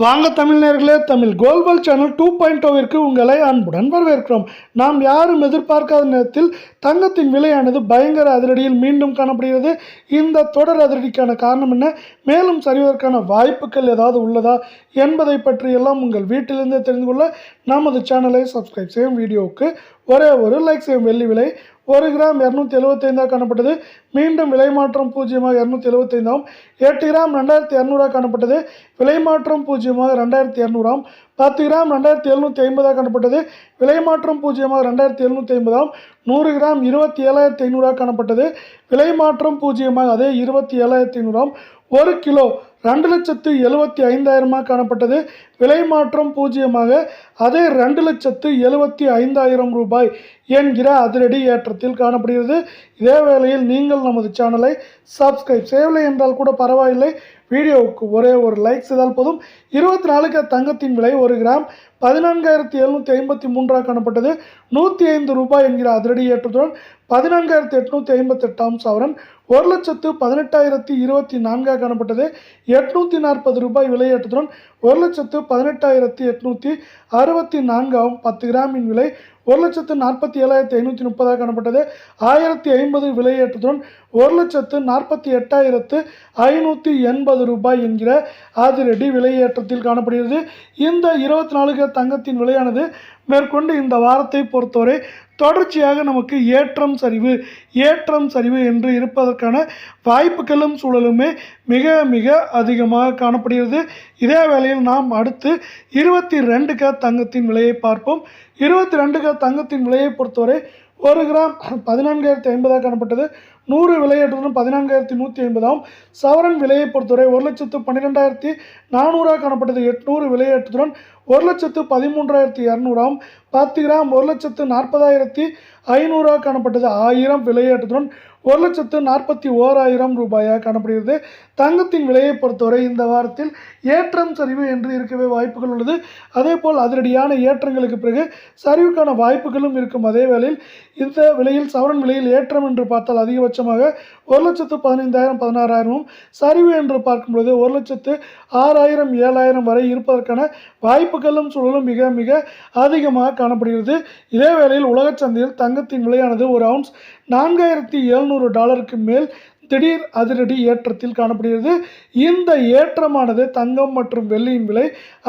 வாங்க தமிழ்நேயர்களே, தமிழ் கோல்பல் சேனல் 2.0விற்கு உங்களை அன்புடன் வரவேற்கிறோம். நாம் யாரும் எதிர்பார்க்காத நேரத்தில் தங்கத்தின் விலையானது பயங்கர அதிரடியில் மீண்டும் காணப்படுகிறது. இந்த தொடர் அதிரடிக்கான காரணம் என்ன, மேலும் சரிவதற்கான வாய்ப்புகள் ஏதாவது உள்ளதா என்பதை பற்றியெல்லாம் உங்கள் வீட்டிலிருந்தே தெரிந்து கொள்ள நமது சேனலை சப்ஸ்கிரைப் செய்யும். வீடியோவுக்கு ஒரே ஒரு லைக் செய்யும். வெள்ளி விலை 1 கிராம் 275 காணப்பட்டது. மீண்டும் விலை மாற்றம் 0 275. 8 கிராம் 2200 காணப்பட்டது. விலை மாற்றம் 0 2200. 10 கிராம் 2750 காணப்பட்டது. விலை மாற்றம் 0 2750. 100 கிராம் 27500 காணப்பட்டது. விலை மாற்றம் 0 அதே 27500. 1 கிலோ 2,75,000 காணப்பட்டது. விலை மாற்றம் 0 அதே 2,75,000 ரூபாய் என்கிற அதிரடி ஏற்றத்தில் காணப்படுகிறது. இதே வேளையில் நீங்கள் நமது சேனலை சப்ஸ்கிரைப் செய்யவில்லை என்றால் கூட பரவாயில்லை, வீடியோவுக்கு ஒரே ஒரு லைக் செய்தால் போதும். 24 தங்கத்தின் விலை 1 கிராம் 14,753 காணப்பட்டது. 105 ரூபாய் என்கிற அதிரடி ஏற்றத்துடன் 14,858 சவரன் 1,18,024 காணப்பட்டது. 840 ரூபாய் விலையேற்றத்துடன் 1,18,864. 10 கிராமின் விலை 1,47,530 காணப்பட்டது. 1050 விலையேற்றத்துடன் 1,48,580 ரூபாய் என்கிற அதிரடி விலையேற்றத்தில் காணப்படுகிறது. இந்த 24 தங்கத்தின் விலையானது மேற்கொண்டு இந்த வாரத்தை பொறுத்தவரை தொடர்ச்சியாக நமக்கு ஏற்றம் சரிவு என்று இருப்பதற்கான வாய்ப்புகளும் சூழலுமே மிக மிக அதிகமாக காணப்படுகிறது. இதே வேளையில் நாம் அடுத்து 22 தங்கத்தின் விலையை பார்ப்போம். 22 தங்கத்தின் விலையை பொறுத்தவரை 1 கிராம் 14,050 காணப்பட்டது. 100 விலையேற்றத்துடன் 14,150. சவரன் விலையை பொறுத்தவரை 1,12,400 காணப்பட்டது. 800 விலையேற்றத்துடன் 1,13,200. 10 கிராம் 1,40,500 காணப்பட்டது. 1000 விலையேற்றத்துடன் 1,41,000 ரூபாயாக காணப்படுகிறது. தங்கத்தின் விலையை பொறுத்தவரை இந்த வாரத்தில் ஏற்றம் சரிவு என்று இருக்கவே வாய்ப்புகள் உள்ளது. அதேபோல் அதிரடியான ஏற்றங்களுக்கு பிறகு சரிவுக்கான வாய்ப்புகளும் இருக்கும். அதே வேளையில் இந்த விலையில் சவரன் விலையில் ஏற்றம் என்று பார்த்தால் அதிகபட்சமாக 1,15,000 16,000, சரிவு என்று பார்க்கும்பொழுது 1,06,000 7,000 வரை இருப்பதற்கான வாய்ப்புகளும் சூழலும் மிக மிக அதிகமாக காணப்படுகிறது. இதே வேளையில் உலக சந்தையில் தங்கத்தின் விலையானது ஒரு அவுன்ஸ் $4,700 மேல் திடீர் அதிரடி ஏற்றத்தில் காணப்படுகிறது. இந்த ஏற்றமானது தங்கம் மற்றும் வெள்ளியின் விலை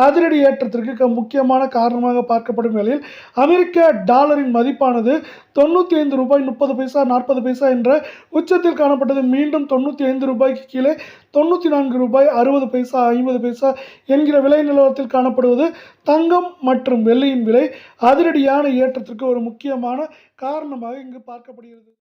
அதிரடி ஏற்றத்திற்கு முக்கியமான காரணமாக பார்க்கப்படும் வேளையில் அமெரிக்க டாலரின் மதிப்பானது 95 ரூபாய் 30 பைசா 40 பைசா என்ற உச்சத்தில் காணப்பட்டது. மீண்டும் 95 ரூபாய்க்கு கீழே 94 ரூபாய் 60 பைசா 50 பைசா என்கிற விலை நிலவரத்தில் காணப்படுவது தங்கம் மற்றும் வெள்ளியின் விலை அதிரடியான ஏற்றத்திற்கு ஒரு முக்கியமான காரணமாக இங்கு பார்க்கப்படுகிறது.